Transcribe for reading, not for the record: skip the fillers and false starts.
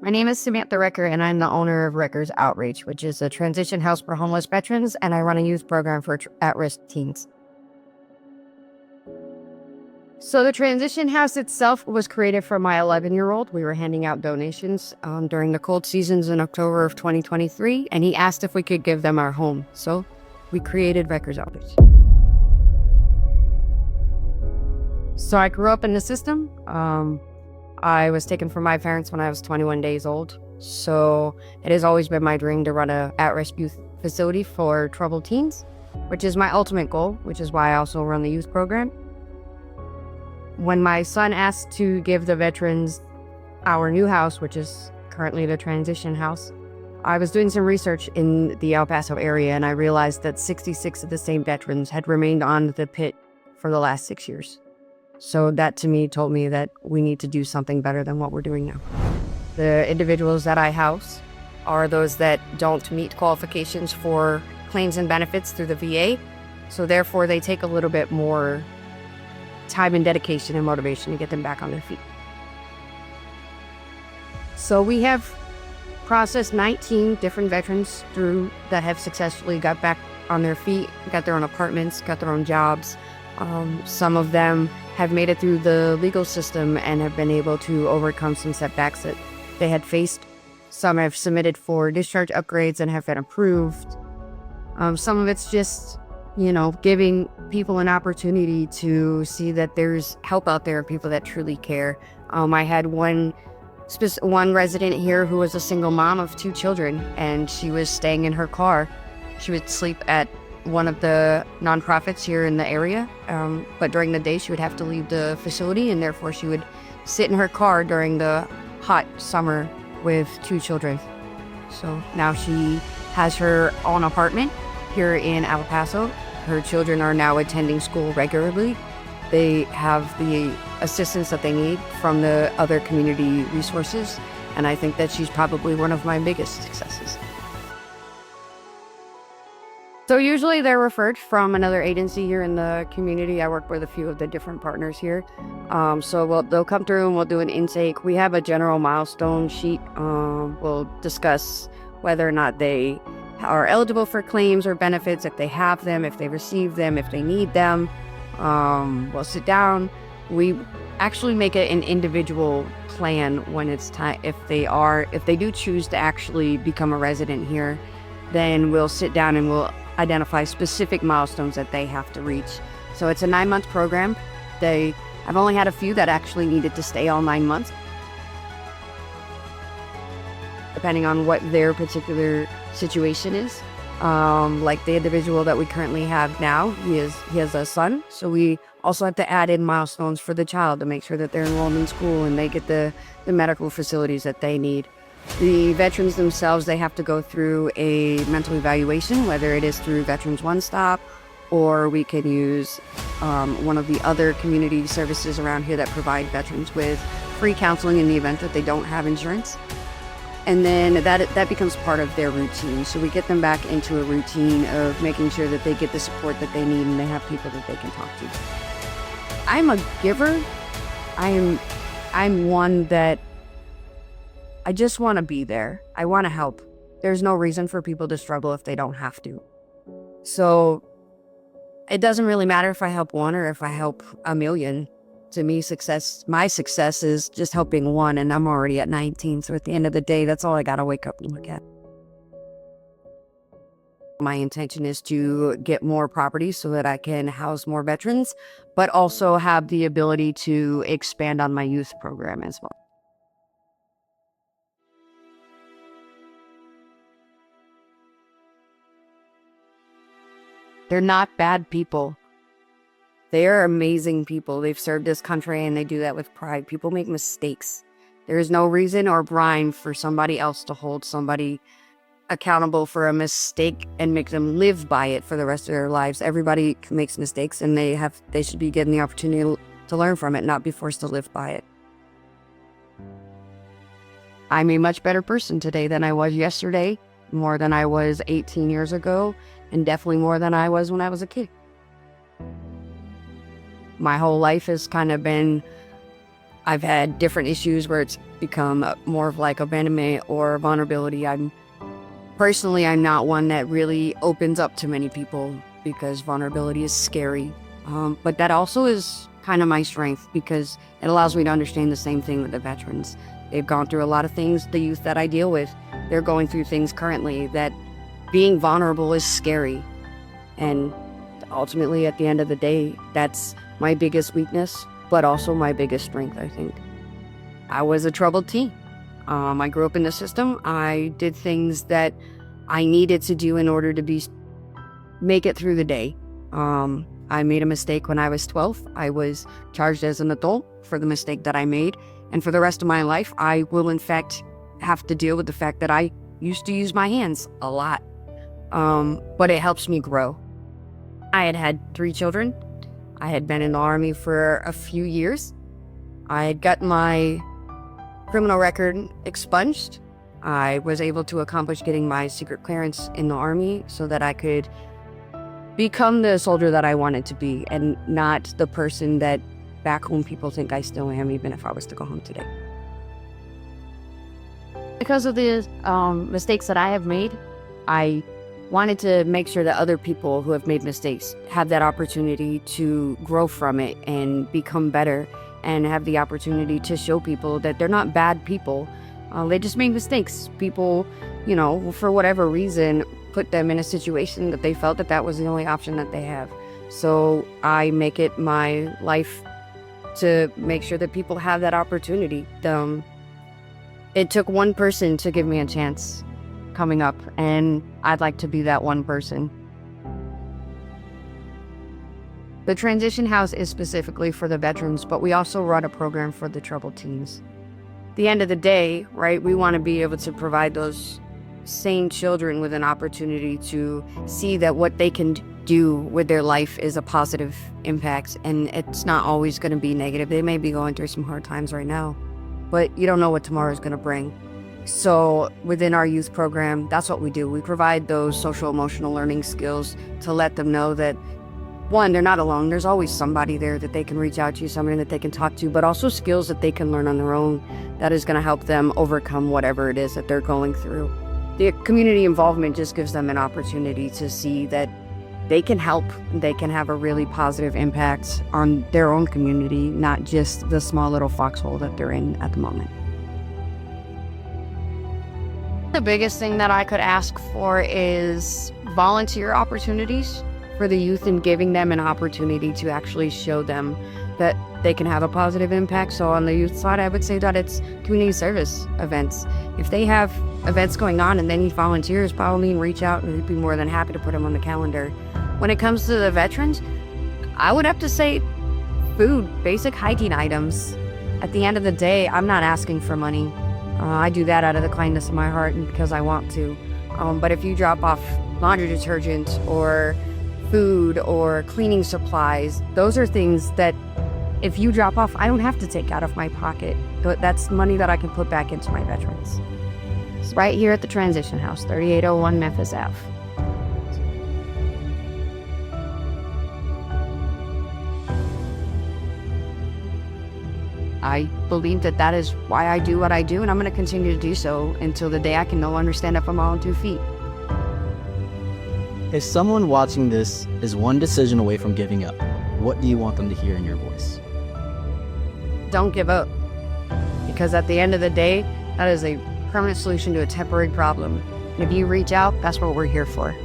My name is Samantha Recker, and I'm the owner of Reckers Outreach, which is a transition house for homeless veterans, and I run a youth program for at-risk teens. So the transition house itself was created for my 11-year-old. We were handing out donations during the cold seasons in October of 2023, and he asked if we could give them our home. So we created Reckers Outreach. So I grew up in the system. I was taken from my parents when I was 21 days old. So it has always been my dream to run a at-risk youth facility for troubled teens, which is my ultimate goal, which is why I also run the youth program. When my son asked to give the veterans our new house, which is currently the transition house, I was doing some research in the El Paso area, and I realized that 66 of the same veterans had remained on the pit for the last 6 years. So that to me told me that we need to do something better than what we're doing now. The individuals that I house are those that don't meet qualifications for claims and benefits through the VA. So therefore they take a little bit more time and dedication and motivation to get them back on their feet. So we have processed 19 different veterans through that have successfully got back on their feet, got their own apartments, got their own jobs. Some of them have made it through the legal system and have been able to overcome some setbacks that they had faced. Some have submitted for discharge upgrades and have been approved. Some of it's just, giving people an opportunity to see that there's help out there, people that truly care. I had one resident here who was a single mom of 2 children, and she was staying in her car. She would sleep at one of the nonprofits here in the area, but during the day she would have to leave the facility, and therefore she would sit in her car during the hot summer with 2 children. So now she has her own apartment here in El Paso. Her children are now attending school regularly. They have the assistance that they need from the other community resources, and I think that she's probably one of my biggest successes. So usually they're referred from another agency here in the community. I work with a few of the different partners here. They'll come through and we'll do an intake. We have a general milestone sheet. We'll discuss whether or not they are eligible for claims or benefits, if they have them, if they receive them, if they need them. We'll sit down. We actually make it an individual plan when it's time. If they do choose to actually become a resident here, then we'll sit down and we'll identify specific milestones that they have to reach. So it's a 9-month program. I've only had a few that actually needed to stay all 9 months, depending on what their particular situation is. Like the individual that we currently have now, he has a son, so we also have to add in milestones for the child to make sure that they're enrolled in school and they get the medical facilities that they need. The veterans themselves, they have to go through a mental evaluation, whether it is through Veterans One Stop, or we can use one of the other community services around here that provide veterans with free counseling in the event that they don't have insurance. And then that becomes part of their routine. So we get them back into a routine of making sure that they get the support that they need and they have people that they can talk to. I'm a giver. I'm one that I just want to be there. I want to help. There's no reason for people to struggle if they don't have to. So it doesn't really matter if I help one or if I help a million. To me, my success is just helping one, and I'm already at 19. So at the end of the day, that's all I got to wake up and look at. My intention is to get more properties so that I can house more veterans, but also have the ability to expand on my youth program as well. They're not bad people. They are amazing people. They've served this country and they do that with pride. People make mistakes. There is no reason or brine for somebody else to hold somebody accountable for a mistake and make them live by it for the rest of their lives. Everybody makes mistakes, and they should be given the opportunity to learn from it, not be forced to live by it. I'm a much better person today than I was yesterday, more than I was 18 years ago, and definitely more than I was when I was a kid. My whole life has kind of been, I've had different issues where become more of like abandonment or vulnerability. Personally, I'm not one that really opens up to many people because vulnerability is scary. But that also is kind of my strength because it allows me to understand the same thing with the veterans. They've gone through a lot of things. The youth that I deal with, they're going through things currently that being vulnerable is scary. And ultimately, at the end of the day, that's my biggest weakness, but also my biggest strength, I think. I was a troubled teen. I grew up in the system. I did things that I needed to do in order to make it through the day. I made a mistake when I was 12. I was charged as an adult for the mistake that I made. And for the rest of my life, I will in fact have to deal with the fact that I used to use my hands a lot. But it helps me grow. I had 3 children. I had been in the Army for a few years. I had gotten my criminal record expunged. I was able to accomplish getting my secret clearance in the Army so that I could become the soldier that I wanted to be and not the person that back home people think I still am, even if I was to go home today. Because of the mistakes that I have made, I wanted to make sure that other people who have made mistakes have that opportunity to grow from it and become better and have the opportunity to show people that they're not bad people. They just made mistakes. People, for whatever reason, put them in a situation that they felt that was the only option that they have. So I make it my life to make sure that people have that opportunity. It took one person to give me a chance coming up, and I'd like to be that one person. The transition house is specifically for the veterans, but we also run a program for the troubled teens. At the end of the day, right, we want to be able to provide those sane children with an opportunity to see that what they can do with their life is a positive impact, and it's not always going to be negative. They may be going through some hard times right now, but you don't know what tomorrow is going to bring. So within our youth program, that's what we do. We provide those social emotional learning skills to let them know that, one, they're not alone. There's always somebody there that they can reach out to, somebody that they can talk to, but also skills that they can learn on their own that is going to help them overcome whatever it is that they're going through. The community involvement just gives them an opportunity to see that they can help, they can have a really positive impact on their own community, not just the small little foxhole that they're in at the moment. The biggest thing that I could ask for is volunteer opportunities for the youth and giving them an opportunity to actually show them that they can have a positive impact. So on the youth side, I would say that it's community service events. If they have events going on and they need volunteers, by all means reach out and we'd be more than happy to put them on the calendar. When it comes to the veterans, I would have to say food, basic hygiene items. At the end of the day, I'm not asking for money. I do that out of the kindness of my heart and because I want to. But if you drop off laundry detergent or food or cleaning supplies, those are things that if you drop off, I don't have to take out of my pocket. But that's money that I can put back into my veterans. It's right here at the Transition House, 3801 Memphis Ave. I believe that is why I do what I do, and I'm going to continue to do so until the day I can no longer stand up on my own 2 feet. If someone watching this is one decision away from giving up, what do you want them to hear in your voice? Don't give up. Because at the end of the day, that is a permanent solution to a temporary problem. And if you reach out, that's what we're here for.